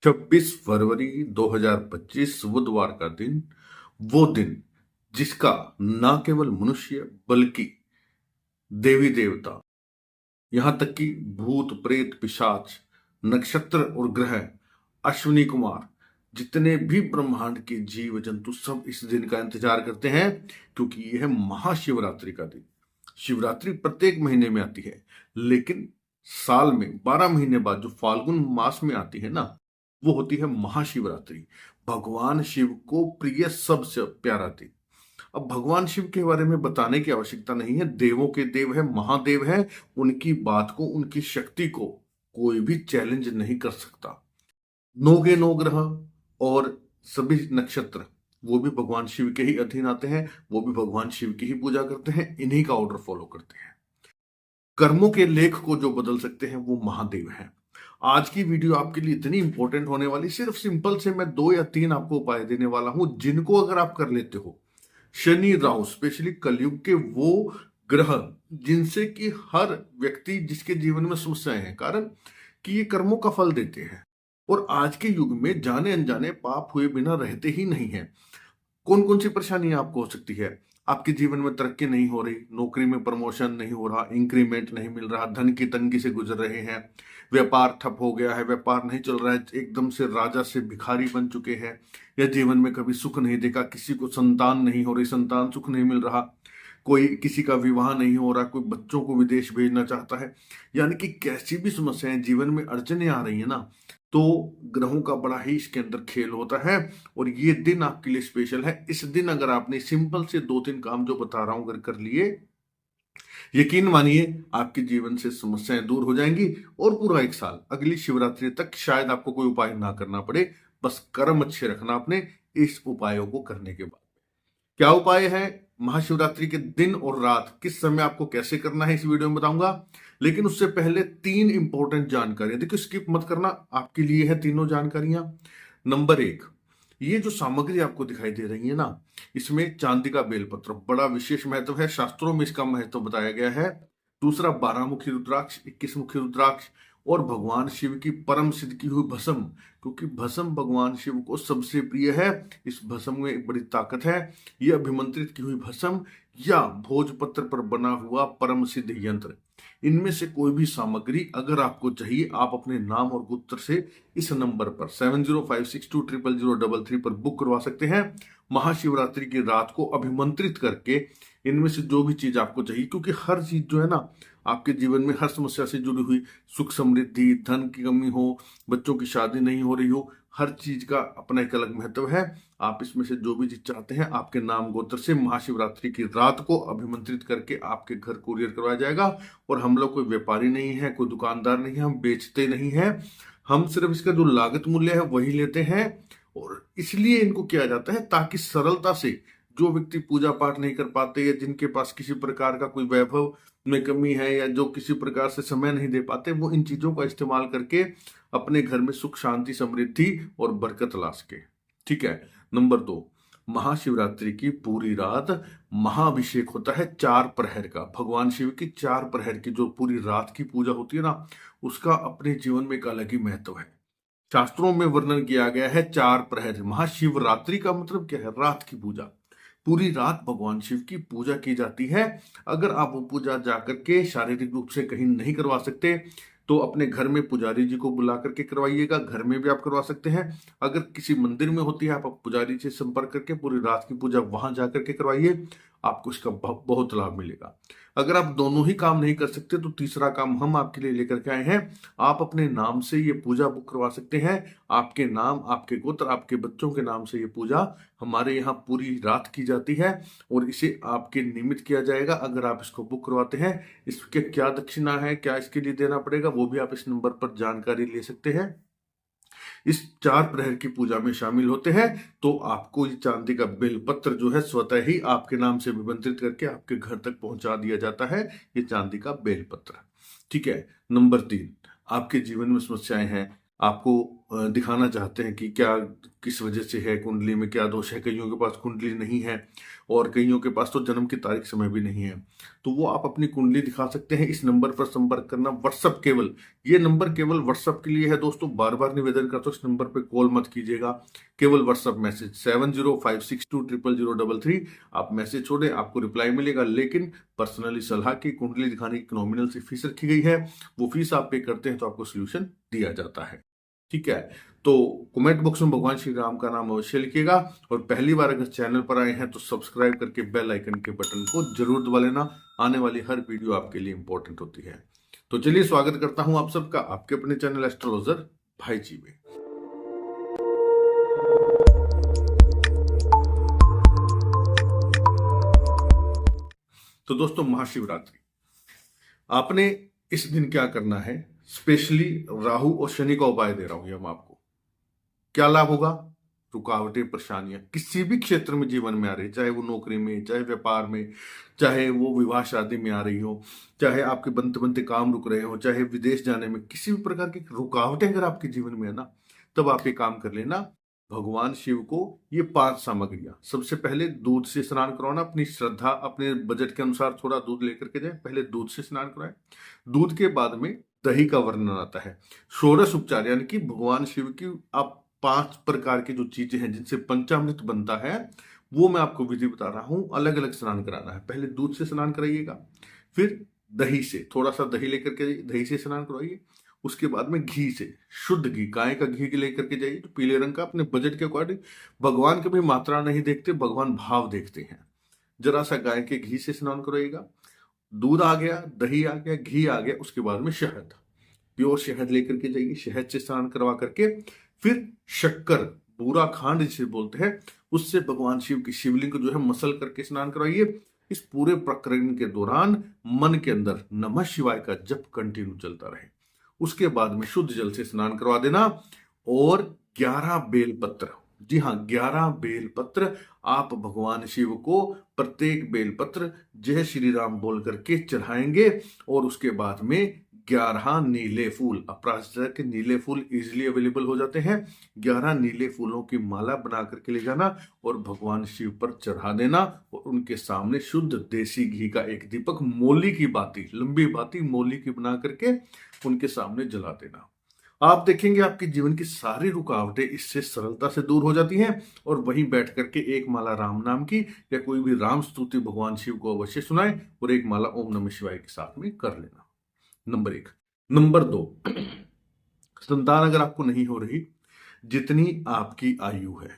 26 फरवरी 2025 बुधवार का दिन, वो दिन जिसका ना केवल मनुष्य बल्कि देवी देवता, यहां तक कि भूत प्रेत पिशाच, नक्षत्र और ग्रह, अश्विनी कुमार, जितने भी ब्रह्मांड के जीव जंतु सब इस दिन का इंतजार करते हैं, क्योंकि यह है महाशिवरात्रि का दिन। शिवरात्रि प्रत्येक महीने में आती है, लेकिन साल में 12 महीने बाद जो फाल्गुन मास में आती है ना, वो होती है महाशिवरात्रि। भगवान शिव को प्रिय सबसे प्यारा दिन। अब भगवान शिव के बारे में बताने की आवश्यकता नहीं है, देवों के देव है, महादेव है। उनकी बात को, उनकी शक्ति को कोई भी चैलेंज नहीं कर सकता। नौ के नौ ग्रह और सभी नक्षत्र वो भी भगवान शिव के ही अधीन आते हैं, वो भी भगवान शिव की ही पूजा करते हैं, इन्हीं का ऑर्डर फॉलो करते हैं। कर्मों के लेख को जो बदल सकते हैं वो महादेव हैं। आज की वीडियो आपके लिए इतनी इंपॉर्टेंट होने वाली, सिर्फ सिंपल से मैं 2 या 3 आपको उपाय देने वाला हूं, जिनको अगर आप कर लेते हो, शनि राहु स्पेशली कलयुग के वो ग्रह जिनसे कि हर व्यक्ति जिसके जीवन में समस्याएं हैं, कारण कि ये कर्मों का फल देते हैं और आज के युग में जाने अनजाने पाप हुए बिना रहते ही नहीं है। कौन कौन सी परेशानियां आपको हो सकती है? आपके जीवन में तरक्की नहीं हो रही, नौकरी में प्रमोशन नहीं हो रहा, इंक्रीमेंट नहीं मिल रहा, धन की तंगी से गुजर रहे हैं, व्यापार ठप हो गया है, व्यापार नहीं चल रहा है, एकदम से राजा से भिखारी बन चुके हैं, या जीवन में कभी सुख नहीं देखा, किसी को संतान नहीं हो रही, संतान सुख नहीं मिल रहा, कोई किसी का विवाह नहीं हो रहा, कोई बच्चों को विदेश भेजना चाहता है, यानी कि कैसी भी समस्याएं जीवन में अड़चने आ रही है ना, तो ग्रहों का बड़ा ही इसके अंदर खेल होता है। और ये दिन आपके लिए स्पेशल है। इस दिन अगर आपने सिंपल से 2-3 काम जो बता रहा हूं अगर कर लिए, यकीन मानिए आपके जीवन से समस्याएं दूर हो जाएंगी और पूरा 1 साल अगली शिवरात्रि तक शायद आपको कोई उपाय ना करना पड़े। बस कर्म अच्छे रखना अपने इस उपायों को करने के बाद। क्या उपाय है? महाशिवरात्रि के दिन और रात किस समय आपको कैसे करना है इस वीडियो में बताऊंगा, लेकिन उससे पहले 3 इंपॉर्टेंट जानकारियां, देखिए स्किप मत करना, आपके लिए है तीनों जानकारियां। नंबर 1, ये जो सामग्री आपको दिखाई दे रही है ना, इसमें चांदी का बेलपत्र बड़ा विशेष महत्व है, शास्त्रों में इसका महत्व बताया गया है। दूसरा 12 मुखी रुद्राक्ष, 21 मुखी रुद्राक्ष और भगवान शिव की परम सिद्ध की हुई भस्म, क्योंकि भस्म भगवान शिव को सबसे प्रिय है। इस भस्म में एक बड़ी ताकत है। यह अभिमंत्रित की हुई भस्म या भोजपत्र पर बना हुआ परम सिद्ध यंत्र, इनमें से कोई भी सामग्री अगर आपको चाहिए, आप अपने नाम और गोत्र से इस नंबर पर 7056200033 पर बुक करवा सकते हैं। महाशिवरात्रि की रात को अभिमंत्रित करके इनमें से जो भी चीज आपको चाहिए, क्योंकि हर चीज जो है ना आपके जीवन में हर समस्या से जुड़ी हुई, सुख समृद्धि, धन की कमी हो, बच्चों की शादी नहीं हो रही हो, हर चीज का अपना एक अलग महत्व है। आप इसमें से जो भी चीज चाहते हैं आपके नाम गोत्र से महाशिवरात्रि की रात को अभिमंत्रित करके आपके घर कुरियर करवाया जाएगा। और हम लोग कोई व्यापारी नहीं है, कोई दुकानदार नहीं है, हम बेचते नहीं है, हम सिर्फ इसका जो लागत मूल्य है वही लेते हैं। और इसलिए इनको किया जाता है ताकि सरलता से जो व्यक्ति पूजा पाठ नहीं कर पाते या जिनके पास किसी प्रकार का कोई वैभव में कमी है या जो किसी प्रकार से समय नहीं दे पाते, वो इन चीजों का इस्तेमाल करके अपने घर में सुख शांति समृद्धि और बरकत ला सके। ठीक है। नंबर 2, महाशिवरात्रि की पूरी रात महाअभिषेक होता है 4 प्रहर का। भगवान शिव की 4 प्रहर की जो पूरी रात की पूजा होती है ना, उसका अपने जीवन में एक अलग ही महत्व है। शास्त्रों में वर्णन किया गया है 4 प्रहर। महाशिवरात्रि का मतलब क्या है? रात की पूजा। पूरी रात भगवान शिव की पूजा की जाती है। अगर आप वो पूजा जाकर के शारीरिक रूप से कहीं नहीं करवा सकते तो अपने घर में पुजारी जी को बुला करके करवाइएगा, घर में भी आप करवा सकते हैं। अगर किसी मंदिर में होती है, आप पुजारी से संपर्क करके पूरी रात की पूजा वहां जाकर के करवाइए, आपको इसका बहुत लाभ मिलेगा। अगर आप दोनों ही काम नहीं कर सकते तो तीसरा काम हम आपके लिए लेकर के आए हैं। आप अपने नाम से ये पूजा बुक करवा सकते हैं। आपके नाम, आपके गोत्र, आपके बच्चों के नाम से ये पूजा हमारे यहाँ पूरी रात की जाती है और इसे आपके निमित्त किया जाएगा। अगर आप इसको बुक करवाते हैं, इसके क्या दक्षिणा है, क्या इसके लिए देना पड़ेगा, वो भी आप इस नंबर पर जानकारी ले सकते हैं। इस 4 प्रहर की पूजा में शामिल होते हैं तो आपको ये चांदी का बेलपत्र जो है स्वतः ही आपके नाम से विमंत्रित करके आपके घर तक पहुंचा दिया जाता है, ये चांदी का बेलपत्र। ठीक है। नंबर 3, आपके जीवन में समस्याएं हैं, आपको दिखाना चाहते हैं कि क्या किस वजह से है, कुंडली में क्या दोष है। कईयों के पास कुंडली नहीं है और कईयों के पास तो जन्म की तारीख समय भी नहीं है, तो वो आप अपनी कुंडली दिखा सकते हैं। इस नंबर पर संपर्क करना, व्हाट्सअप केवल, ये नंबर केवल व्हाट्सअप के लिए है दोस्तों। बार बार निवेदन करता हूं, इस नंबर पर कॉल मत कीजिएगा, केवल व्हाट्सअप मैसेज 7056200033 आप मैसेज छोड़ें, आपको रिप्लाई मिलेगा। लेकिन पर्सनली सलाह की, कुंडली दिखाने की नॉमिनल सी फीस रखी गई है, वो फीस आप पे करते हैं तो आपको सोल्यूशन दिया जाता है। ठीक है, तो कमेंट बॉक्स में भगवान श्री राम का नाम अवश्य लिखिएगा, और पहली बार अगर चैनल पर आए हैं तो सब्सक्राइब करके बेल आइकन के बटन को जरूर दबा लेना। आने वाली हर वीडियो आपके लिए इंपॉर्टेंट होती है। तो चलिए, स्वागत करता हूं आप सबका आपके अपने चैनल एस्ट्रोलॉजर भाई जी में। तो दोस्तों, महाशिवरात्रि, आपने इस दिन क्या करना है, स्पेशली राहु और शनि का उपाय दे रहा हूं हम आपको। क्या लाभ होगा? रुकावटें, परेशानियां किसी भी क्षेत्र में जीवन में आ रही, चाहे वो नौकरी में, चाहे व्यापार में, चाहे वो विवाह शादी में आ रही हो, चाहे आपके बनते बनते काम रुक रहे हो, चाहे विदेश जाने में, किसी भी प्रकार की रुकावटें अगर आपके जीवन में है ना, तब आप ये काम कर लेना। भगवान शिव को ये 5 सामग्रियां, सबसे पहले दूध से स्नान करवाना। अपनी श्रद्धा, अपने बजट के अनुसार थोड़ा दूध लेकर के जाए, पहले दूध से स्नान कराएं। दूध के बाद में दही का वर्णन आता है। षोडश उपचार, यानी कि भगवान शिव की आप 5 प्रकार की जो चीजें हैं जिनसे पंचामृत बनता है, वो मैं आपको विधि बता रहा हूं। अलग अलग स्नान कराना है। पहले दूध से स्नान कराइएगा, फिर दही से, थोड़ा सा दही लेकर के दही से स्नान करवाइए। उसके बाद में घी से, शुद्ध घी, गाय का घी लेकर के जाइए, तो पीले रंग का, अपने बजट के अकॉर्डिंग। भगवान कभी मात्रा नहीं देखते, भगवान भाव देखते हैं। जरा सा गाय के घी से स्नान कराइएगा। दूध आ गया, दही आ गया, घी आ गया, उसके बाद में शहद, प्योर शहद लेकर के जाइए, शहद से स्नान करवा करके फिर शक्कर, बूरा खांड जिसे बोलते हैं, उससे भगवान शिव की शिवलिंग को जो है मसल करके स्नान करवाइए। इस पूरे प्रकरण के दौरान मन के अंदर नमः शिवाय का जप कंटिन्यू चलता रहे। उसके बाद में शुद्ध जल से स्नान करवा देना, और 11 बेलपत्र, जी हाँ 11 बेलपत्र आप भगवान शिव को, प्रत्येक बेलपत्र जय श्री राम बोल करके चढ़ाएंगे। और उसके बाद में 11 नीले फूल, अपराजिता के नीले फूल इजिली अवेलेबल हो जाते हैं, 11 नीले फूलों की माला बना करके ले जाना और भगवान शिव पर चढ़ा देना। और उनके सामने शुद्ध देसी घी का एक दीपक, मोली की बाती, लंबी बाती मोली की बना करके उनके सामने जला देना। आप देखेंगे आपके जीवन की सारी रुकावटें इससे सरलता से दूर हो जाती हैं। और वहीं बैठ करके एक माला राम नाम की या कोई भी राम स्तुति भगवान शिव को अवश्य सुनाए, और एक माला ओम नमः शिवाय के साथ में कर लेना। नंबर 1। नंबर 2, संतान अगर आपको नहीं हो रही, जितनी आपकी आयु है,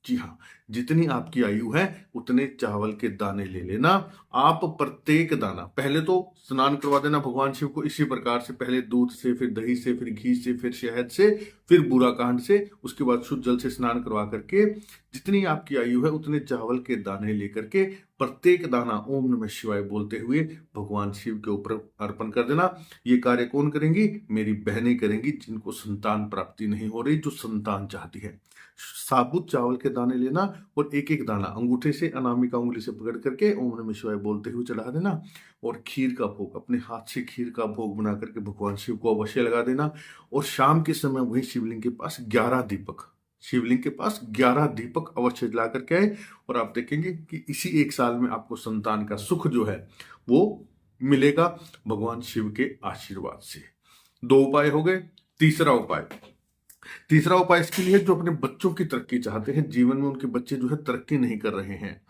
जी हाँ जितनी आपकी आयु है, उतने चावल के दाने ले लेना। आप प्रत्येक दाना, पहले तो स्नान करवा देना भगवान शिव को इसी प्रकार से, पहले दूध से, फिर दही से, फिर घी से, फिर शहद से, फिर बूरा कांड से, उसके बाद शुद्ध जल से स्नान करवा करके जितनी आपकी आयु है उतने चावल के दाने लेकर के प्रत्येक दाना ओम नमः शिवाय बोलते हुए भगवान शिव के ऊपर अर्पण कर देना। ये कार्य कौन करेंगी? मेरी बहनें करेंगी, जिनको संतान प्राप्ति नहीं हो रही, जो संतान चाहती है। साबुत चावल के दाने लेना और एक एक दाना अंगूठे से, अनामिका उंगली से पकड़ करके ओम नमः शिवाय बोलते हुए चढ़ा देना। और खीर का भोग, अपने हाथ से खीर का भोग बना करके भगवान शिव को अवश्य लगा देना। और शाम के समय वही शिवलिंग के पास 11 दीपक, शिवलिंग के पास 11 दीपक अवश्य जला करके आए, और आप देखेंगे कि इसी 1 साल में आपको संतान का सुख जो है वो मिलेगा भगवान शिव के आशीर्वाद से। 2 उपाय हो गए। तीसरा उपाय इसके लिए, जो अपने बच्चों की तरक्की चाहते हैं, जीवन में उनके बच्चे जो है तरक्की नहीं कर रहे हैं,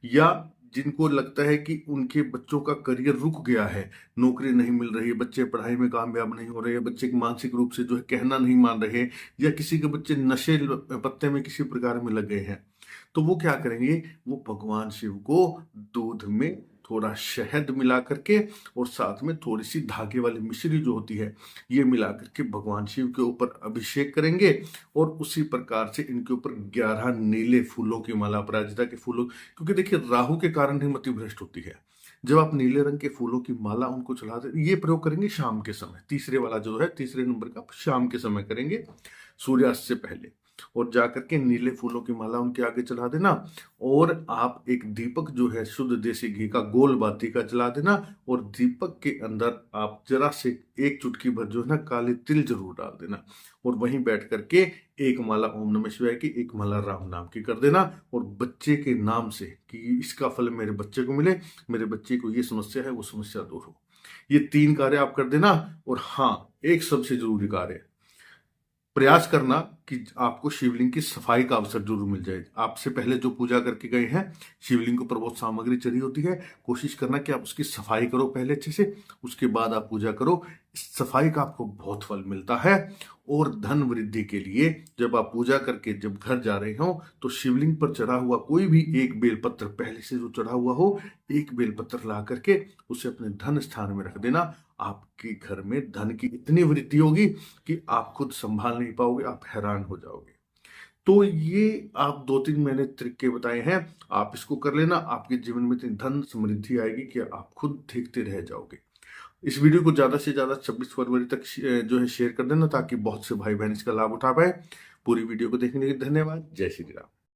या जिनको लगता है कि उनके बच्चों का करियर रुक गया है, नौकरी नहीं मिल रही है, बच्चे पढ़ाई में कामयाब नहीं हो रहे हैं, बच्चे मानसिक रूप से जो है कहना नहीं मान रहे, या किसी के बच्चे नशे पत्ते में किसी प्रकार में लग गए हैं, तो वो क्या करेंगे? वो भगवान शिव को दूध में थोड़ा शहद मिला करके और साथ में थोड़ी सी धागे वाली मिश्री जो होती है, ये मिला करके भगवान शिव के ऊपर अभिषेक करेंगे। और उसी प्रकार से इनके ऊपर 11 नीले फूलों की माला, अपराजिता के फूलों, क्योंकि देखिए राहु के कारण ही मति भ्रष्ट होती है। जब आप नीले रंग के फूलों की माला उनको चढ़ाते, ये प्रयोग करेंगे शाम के समय, तीसरे वाला जो है, तीसरे नंबर का शाम के समय करेंगे, सूर्यास्त से पहले। और जाकर के नीले फूलों की माला उनके आगे चढ़ा देना। और आप एक दीपक जो है शुद्ध देसी घी का गोल बाती का जला देना, और दीपक के अंदर आप जरा से एक चुटकी भर जो है ना काले तिल जरूर डाल देना, और वहीं बैठ करके एक माला ओम नमः शिवाय की, एक माला राम नाम की कर देना, और बच्चे के नाम से कि इसका फल मेरे बच्चे को मिले, मेरे बच्चे को ये समस्या है वो समस्या दूर हो। ये 3 कार्य आप कर देना। और हाँ, एक सबसे जरूरी कार्य है, प्रयास करना कि आपको शिवलिंग की सफाई का अवसर जरूर मिल जाए। आपसे पहले जो पूजा करके गए हैं, शिवलिंग के ऊपर बहुत सामग्री चढ़ी होती है, कोशिश करना कि आप उसकी सफाई करो पहले अच्छे से, उसके बाद आप पूजा करो। इस सफाई का आपको बहुत फल मिलता है। और धन वृद्धि के लिए जब आप पूजा करके जब घर जा रहे हो, तो शिवलिंग पर चढ़ा हुआ कोई भी एक बेलपत्र, पहले से जो चढ़ा हुआ हो, एक बेलपत्र ला करके उसे अपने धन स्थान में रख देना। आपके घर में धन की इतनी वृद्धि होगी कि आप खुद संभाल नहीं पाओगे, आप हैरान हो जाओगे। तो ये आप 2-3 मैंने तरीके बताए हैं, आप इसको कर लेना, आपके जीवन में इतनी धन समृद्धि आएगी कि आप खुद देखते रह जाओगे। इस वीडियो को ज्यादा से ज्यादा 26 फरवरी तक जो है शेयर कर देना, ताकि बहुत से भाई बहन इसका लाभ उठा पाए। पूरी वीडियो को देखने के लिए धन्यवाद। जय श्री राम।